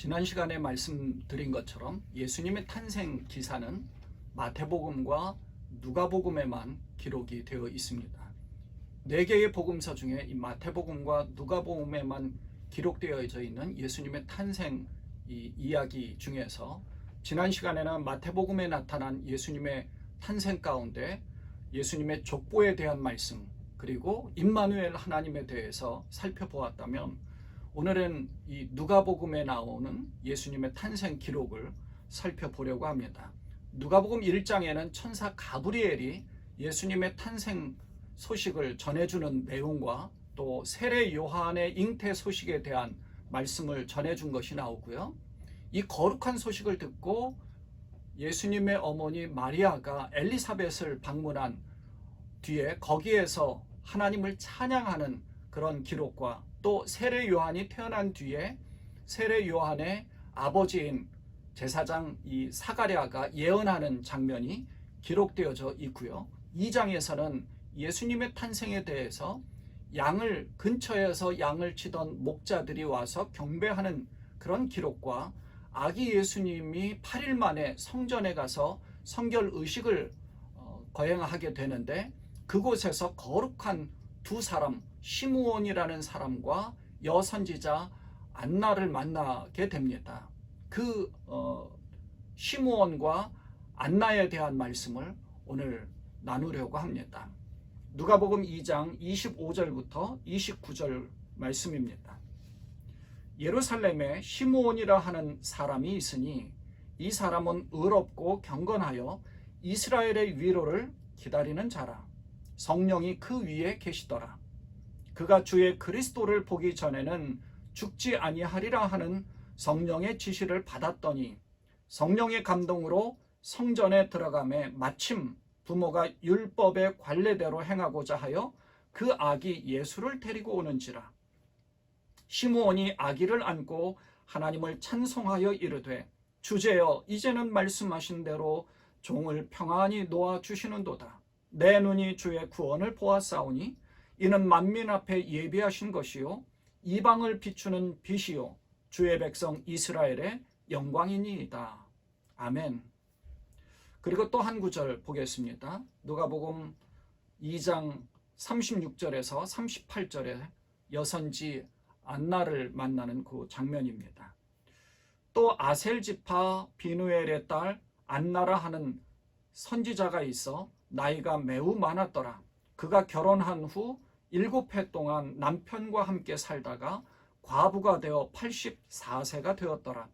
지난 시간에 말씀드린 것처럼 예수님의 탄생 기사는 마태복음과 누가복음에만 기록이 되어 있습니다. 4개의 복음서 중에 이 마태복음과 누가복음에만 기록되어져 있는 예수님의 탄생 이야기 중에서 지난 시간에는 마태복음에 나타난 예수님의 탄생 가운데 예수님의 족보에 대한 말씀, 그리고 임마누엘 하나님에 대해서 살펴보았다면, 오늘은 이 누가복음에 나오는 예수님의 탄생 기록을 살펴보려고 합니다. 누가복음 1장에는 천사 가브리엘이 예수님의 탄생 소식을 전해주는 내용과 또 세례 요한의 잉태 소식에 대한 말씀을 전해준 것이 나오고요. 이 거룩한 소식을 듣고 예수님의 어머니 마리아가 엘리사벳을 방문한 뒤에 거기에서 하나님을 찬양하는 그런 기록과 또 세례 요한이 태어난 뒤에 세례 요한의 아버지인 제사장 이 사가랴가 예언하는 장면이 기록되어져 있고요. 2장에서는 예수님의 탄생에 대해서 근처에서 양을 치던 목자들이 와서 경배하는 그런 기록과 아기 예수님이 8일 만에 성전에 가서 성결 의식을 거행하게 되는데, 그곳에서 거룩한 두 사람, 시므온이라는 사람과 여선지자 안나를 만나게 됩니다. 그 시므온과 안나에 대한 말씀을 오늘 나누려고 합니다. 누가복음 2장 25절부터 29절 말씀입니다. 예루살렘에 시므온이라 하는 사람이 있으니 이 사람은 의롭고 경건하여 이스라엘의 위로를 기다리는 자라. 성령이 그 위에 계시더라. 그가 주의 그리스도를 보기 전에는 죽지 아니하리라 하는 성령의 지시를 받았더니 성령의 감동으로 성전에 들어가매 마침 부모가 율법의 관례대로 행하고자 하여 그 아기 예수를 데리고 오는지라. 시므온이 아기를 안고 하나님을 찬송하여 이르되, 주제여 이제는 말씀하신 대로 종을 평안히 놓아 주시는도다. 내 눈이 주의 구원을 보았사오니 이는 만민 앞에 예비하신 것이요 이방을 비추는 빛이요 주의 백성 이스라엘의 영광이니이다. 아멘. 그리고 또 한 구절 보겠습니다. 누가복음 2장 36절에서 38절에 여선지 안나를 만나는 그 장면입니다. 또 아셀 지파 비누엘의 딸 안나라 하는 선지자가 있어 나이가 매우 많았더라. 그가 결혼한 후 7해 동안 남편과 함께 살다가 과부가 되어 84세가 되었더라.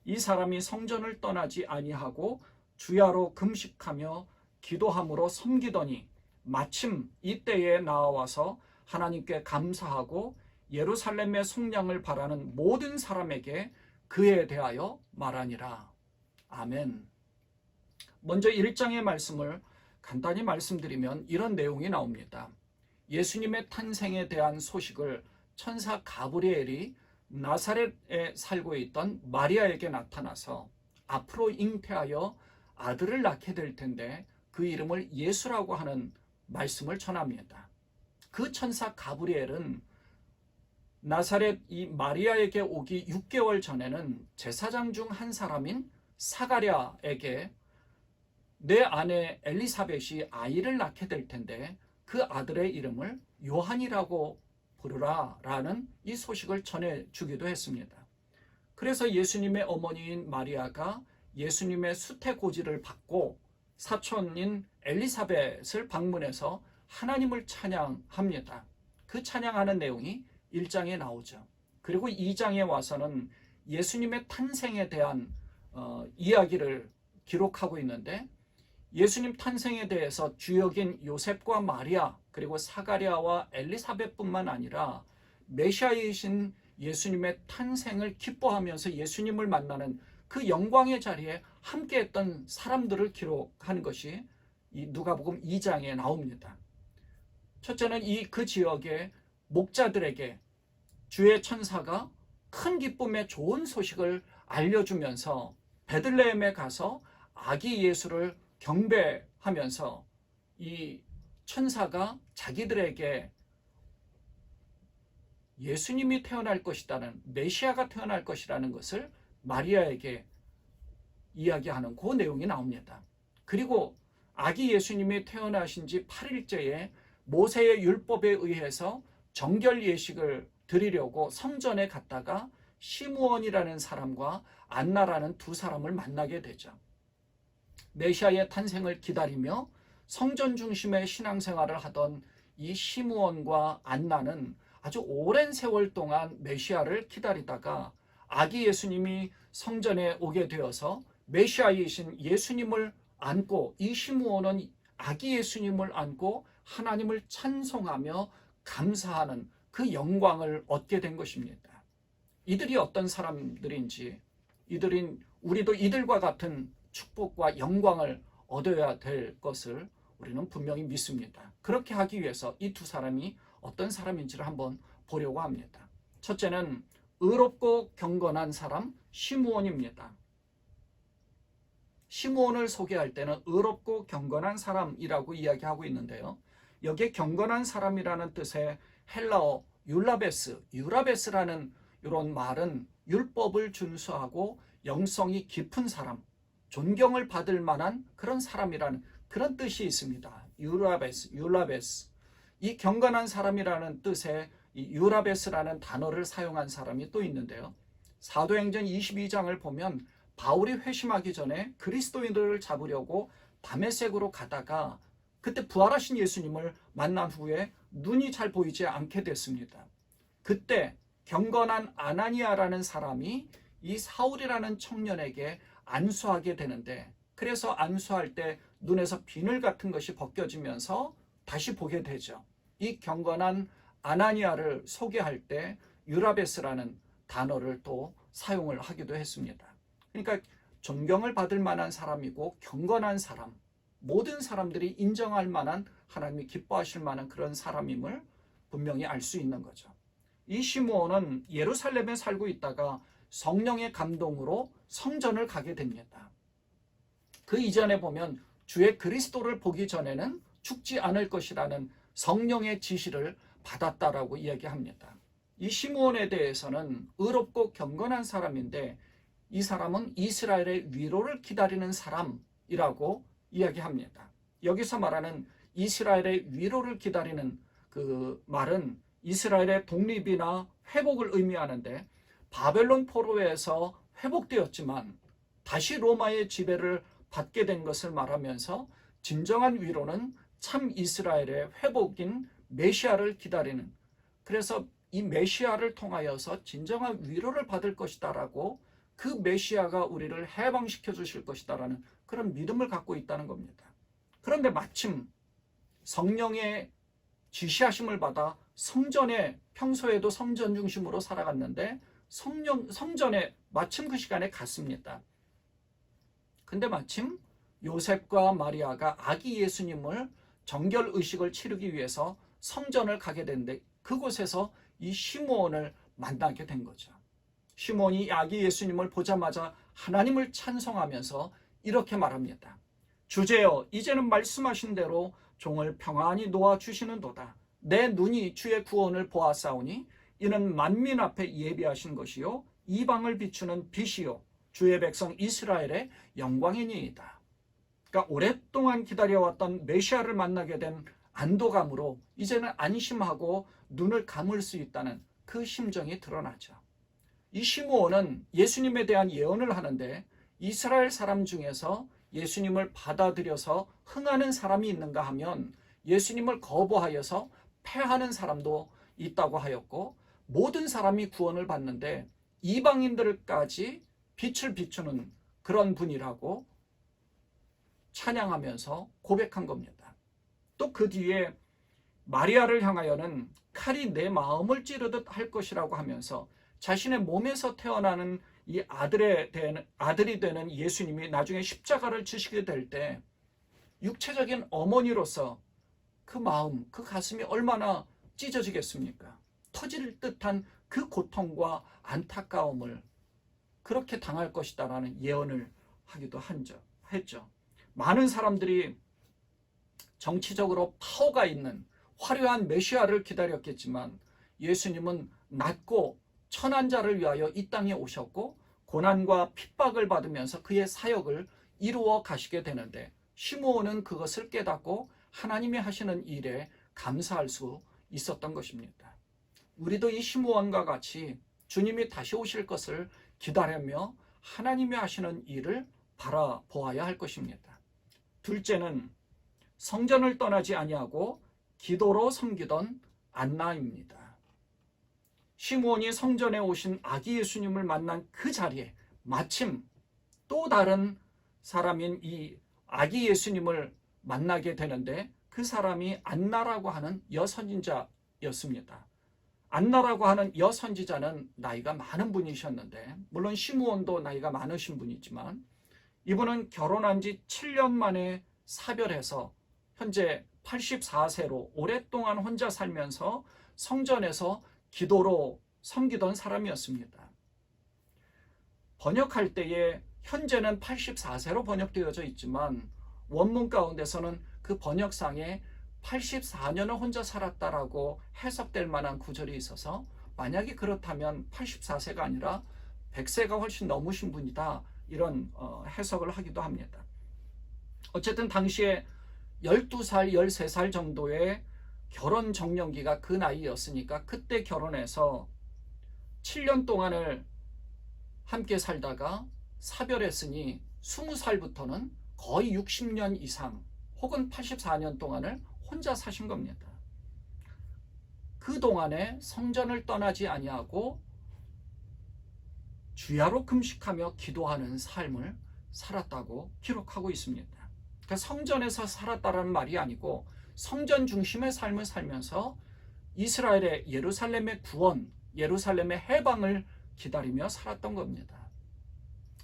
이 사람이 성전을 떠나지 아니하고 주야로 금식하며 기도함으로 섬기더니 마침 이때에 나와서 하나님께 감사하고 예루살렘의 속량을 바라는 모든 사람에게 그에 대하여 말하니라. 아멘. 먼저 1장의 말씀을 간단히 말씀드리면 이런 내용이 나옵니다. 예수님의 탄생에 대한 소식을 천사 가브리엘이 나사렛에 살고 있던 마리아에게 나타나서 앞으로 잉태하여 아들을 낳게 될 텐데 그 이름을 예수라고 하는 말씀을 전합니다. 그 천사 가브리엘은 나사렛 이 마리아에게 오기 6개월 전에는 제사장 중 한 사람인 사가랴에게 내 아내 엘리사벳이 아이를 낳게 될 텐데 그 아들의 이름을 요한이라고 부르라 라는 이 소식을 전해주기도 했습니다. 그래서 예수님의 어머니인 마리아가 예수님의 수태고지를 받고 사촌인 엘리사벳을 방문해서 하나님을 찬양합니다. 그 찬양하는 내용이 1장에 나오죠. 그리고 2장에 와서는 예수님의 탄생에 대한 이야기를 기록하고 있는데, 예수님 탄생에 대해서 주역인 요셉과 마리아 그리고 사가랴와 엘리사벳뿐만 아니라 메시아이신 예수님의 탄생을 기뻐하면서 예수님을 만나는 그 영광의 자리에 함께했던 사람들을 기록한 것이 이 누가복음 2장에 나옵니다. 첫째는 그 지역의 목자들에게 주의 천사가 큰 기쁨의 좋은 소식을 알려주면서 베들레헴에 가서 아기 예수를 경배하면서 이 천사가 자기들에게 예수님이 태어날 것이라는, 메시아가 태어날 것이라는 것을 마리아에게 이야기하는 그 내용이 나옵니다. 그리고 아기 예수님이 태어나신 지 8일째에 모세의 율법에 의해서 정결 예식을 드리려고 성전에 갔다가 시므온이라는 사람과 안나라는 두 사람을 만나게 되죠. 메시아의 탄생을 기다리며 성전 중심의 신앙생활을 하던 이 시므온과 안나는 아주 오랜 세월 동안 메시아를 기다리다가 아기 예수님이 성전에 오게 되어서 메시아이신 예수님을 안고, 이 시므온은 아기 예수님을 안고 하나님을 찬송하며 감사하는 그 영광을 얻게 된 것입니다. 이들이 어떤 사람들인지, 우리도 이들과 같은 축복과 영광을 얻어야 될 것을 우리는 분명히 믿습니다. 그렇게 하기 위해서 이 두 사람이 어떤 사람인지를 한번 보려고 합니다. 첫째는 의롭고 경건한 사람 시므온입니다. 시므온을 소개할 때는 의롭고 경건한 사람이라고 이야기하고 있는데요. 여기에 경건한 사람이라는 뜻의 헬라어 유라베스라는 이런 말은 율법을 준수하고 영성이 깊은 사람, 존경을 받을 만한 그런 사람이라는 그런 뜻이 있습니다. 유라베스. 이 경건한 사람이라는 뜻의 이 유라베스라는 단어를 사용한 사람이 또 있는데요. 사도행전 22장을 보면 바울이 회심하기 전에 그리스도인들을 잡으려고 다메섹으로 가다가 그때 부활하신 예수님을 만난 후에 눈이 잘 보이지 않게 됐습니다. 그때 경건한 아나니아라는 사람이 이 사울이라는 청년에게 안수하게 되는데, 그래서 안수할 때 눈에서 비늘 같은 것이 벗겨지면서 다시 보게 되죠. 이 경건한 아나니아를 소개할 때 유라베스라는 단어를 또 사용을 하기도 했습니다. 그러니까 존경을 받을 만한 사람이고 경건한 사람, 모든 사람들이 인정할 만한, 하나님이 기뻐하실 만한 그런 사람임을 분명히 알 수 있는 거죠. 이 시므온은 예루살렘에 살고 있다가 성령의 감동으로 성전을 가게 됩니다. 그 이전에 보면 주의 그리스도를 보기 전에는 죽지 않을 것이라는 성령의 지시를 받았다라고 이야기합니다. 이 시므온에 대해서는 의롭고 경건한 사람인데, 이 사람은 이스라엘의 위로를 기다리는 사람이라고 이야기합니다. 여기서 말하는 이스라엘의 위로를 기다리는 그 말은 이스라엘의 독립이나 회복을 의미하는데, 바벨론 포로에서 회복되었지만 다시 로마의 지배를 받게 된 것을 말하면서 진정한 위로는 참 이스라엘의 회복인 메시아를 기다리는, 그래서 이 메시아를 통하여서 진정한 위로를 받을 것이다라고, 그 메시아가 우리를 해방시켜 주실 것이다라는 그런 믿음을 갖고 있다는 겁니다. 그런데 마침 성령의 지시하심을 받아 성전에, 평소에도 성전 중심으로 살아갔는데 성전에 마침 그 시간에 갔습니다. 근데 마침 요셉과 마리아가 아기 예수님을 정결 의식을 치르기 위해서 성전을 가게 됐는데, 그곳에서 이 시므온을 만나게 된 거죠. 시므온이 아기 예수님을 보자마자 하나님을 찬송하면서 이렇게 말합니다. 주제여, 이제는 말씀하신 대로 종을 평안히 놓아주시는도다. 내 눈이 주의 구원을 보았사오니 이는 만민 앞에 예비하신 것이요 이방을 비추는 빛이요 주의 백성 이스라엘의 영광이니이다. 그러니까 오랫동안 기다려왔던 메시아를 만나게 된 안도감으로 이제는 안심하고 눈을 감을 수 있다는 그 심정이 드러나죠. 이 시므온은 예수님에 대한 예언을 하는데, 이스라엘 사람 중에서 예수님을 받아들여서 흥하는 사람이 있는가 하면 예수님을 거부하여서 패하는 사람도 있다고 하였고, 모든 사람이 구원을 받는데 이방인들까지 빛을 비추는 그런 분이라고 찬양하면서 고백한 겁니다. 또 그 뒤에 마리아를 향하여는 칼이 내 마음을 찌르듯 할 것이라고 하면서 자신의 몸에서 태어나는 이 아들이 되는 예수님이 나중에 십자가를 지시게 될 때 육체적인 어머니로서 그 마음, 그 가슴이 얼마나 찢어지겠습니까? 터질 듯한 그 고통과 안타까움을 그렇게 당할 것이다라는 예언을 하기도 했죠. 많은 사람들이 정치적으로 파워가 있는 화려한 메시아를 기다렸겠지만, 예수님은 낮고 천한 자를 위하여 이 땅에 오셨고 고난과 핍박을 받으면서 그의 사역을 이루어 가시게 되는데, 시므온은 그것을 깨닫고 하나님이 하시는 일에 감사할 수 있었던 것입니다. 우리도 이 시므온과 같이 주님이 다시 오실 것을 기다리며 하나님이 하시는 일을 바라보아야 할 것입니다. 둘째는 성전을 떠나지 아니하고 기도로 섬기던 안나입니다. 시므온이 성전에 오신 아기 예수님을 만난 그 자리에 마침 또 다른 사람인 이 아기 예수님을 만나게 되는데, 그 사람이 안나라고 하는 여선지자였습니다. 안나라고 하는 여선지자는 나이가 많은 분이셨는데, 물론 시므온도 나이가 많으신 분이지만 이분은 결혼한 지 7년 만에 사별해서 현재 84세로 오랫동안 혼자 살면서 성전에서 기도로 섬기던 사람이었습니다. 번역할 때에 현재는 84세로 번역되어져 있지만 원문 가운데서는 그 번역상에 84년을 혼자 살았다라고 해석될 만한 구절이 있어서, 만약에 그렇다면 84세가 아니라 100세가 훨씬 넘으신 분이다, 이런 해석을 하기도 합니다. 어쨌든 당시에 12살, 13살 정도의 결혼 정년기가 그 나이였으니까 그때 결혼해서 7년 동안을 함께 살다가 사별했으니 20살부터는 거의 60년 이상 혹은 84년 동안을 혼자 사신 겁니다. 그 동안에 성전을 떠나지 아니하고 주야로 금식하며 기도하는 삶을 살았다고 기록하고 있습니다. 그러니까 성전에서 살았다는 말이 아니고 성전 중심의 삶을 살면서 이스라엘의 예루살렘의 구원, 예루살렘의 해방을 기다리며 살았던 겁니다.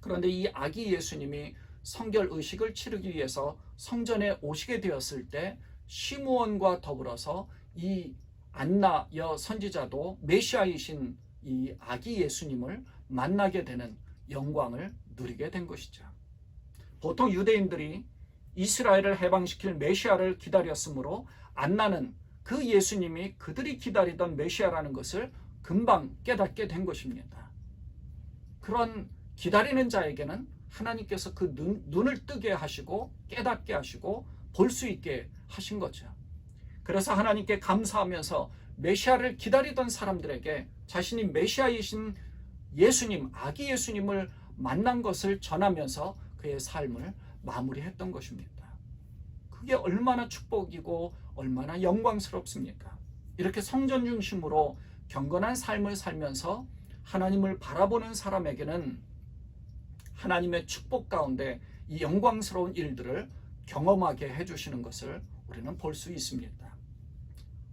그런데 이 아기 예수님이 성결 의식을 치르기 위해서 성전에 오시게 되었을 때 시므온과 더불어서 이 안나 여선지자도 메시아이신 이 아기 예수님을 만나게 되는 영광을 누리게 된 것이죠. 보통 유대인들이 이스라엘을 해방시킬 메시아를 기다렸으므로 안나는 그 예수님이 그들이 기다리던 메시아라는 것을 금방 깨닫게 된 것입니다. 그런 기다리는 자에게는 하나님께서 그 눈을 뜨게 하시고 깨닫게 하시고 볼 수 있게 하신 거죠. 그래서 하나님께 감사하면서 메시아를 기다리던 사람들에게 자신이 메시아이신 예수님, 아기 예수님을 만난 것을 전하면서 그의 삶을 마무리했던 것입니다. 그게 얼마나 축복이고 얼마나 영광스럽습니까? 이렇게 성전 중심으로 경건한 삶을 살면서 하나님을 바라보는 사람에게는 하나님의 축복 가운데 이 영광스러운 일들을 경험하게 해주시는 것을 우리는 볼 수 있습니다.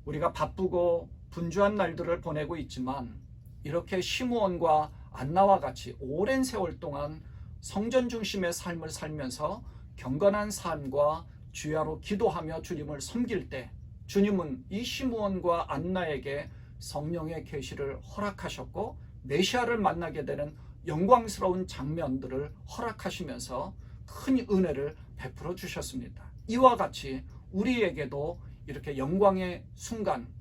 우리가 바쁘고 분주한 날들을 보내고 있지만 이렇게 시므온과 안나와 같이 오랜 세월 동안 성전 중심의 삶을 살면서 경건한 삶과 주야로 기도하며 주님을 섬길 때 주님은 이 시므온과 안나에게 성령의 계시를 허락하셨고 메시아를 만나게 되는 영광스러운 장면들을 허락하시면서 큰 은혜를 베풀어 주셨습니다. 이와 같이 우리에게도 이렇게 영광의 순간,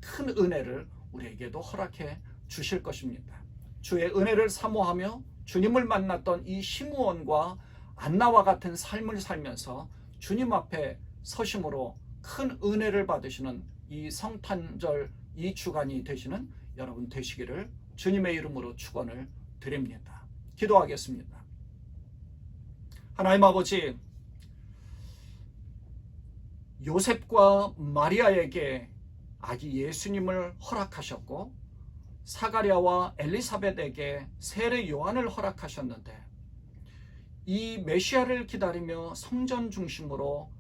큰 은혜를 우리에게도 허락해 주실 것입니다. 주의 은혜를 사모하며 주님을 만났던 이 시므온과 안나와 같은 삶을 살면서 주님 앞에 서심으로 큰 은혜를 받으시는 이 성탄절 이 주간이 되시는 여러분 되시기를 주님의 이름으로 축원을 드립니다. 기도하겠습니다. 하나님 아버지, 요셉과 마리아에게 아기 예수님을 허락하셨고 사가랴와 엘리사벳에게 세례 요한을 허락하셨는데, 이 메시아를 기다리며 성전 중심으로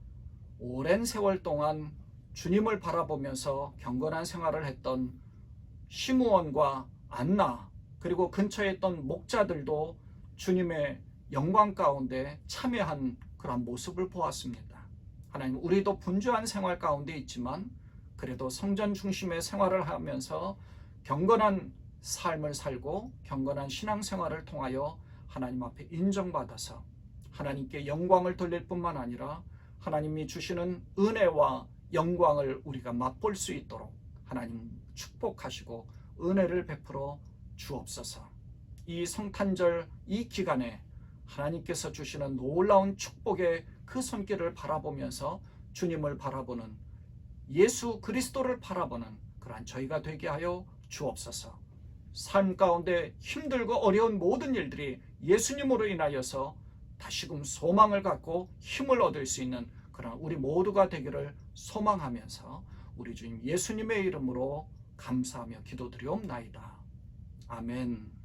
오랜 세월 동안 주님을 바라보면서 경건한 생활을 했던 시므온과 안나, 그리고 근처에 있던 목자들도 주님의 영광 가운데 참여한 그런 모습을 보았습니다. 하나님, 우리도 분주한 생활 가운데 있지만 그래도 성전 중심의 생활을 하면서 경건한 삶을 살고 경건한 신앙생활을 통하여 하나님 앞에 인정받아서 하나님께 영광을 돌릴 뿐만 아니라 하나님이 주시는 은혜와 영광을 우리가 맛볼 수 있도록 하나님 축복하시고 은혜를 베풀어 주옵소서. 이 성탄절 이 기간에 하나님께서 주시는 놀라운 축복의 그 손길을 바라보면서 주님을 바라보는, 예수 그리스도를 바라보는 그러한 저희가 되게 하여 주옵소서. 삶 가운데 힘들고 어려운 모든 일들이 예수님으로 인하여서 다시금 소망을 갖고 힘을 얻을 수 있는 그런 우리 모두가 되기를 소망하면서 우리 주님 예수님의 이름으로 감사하며 기도드리옵나이다. 아멘.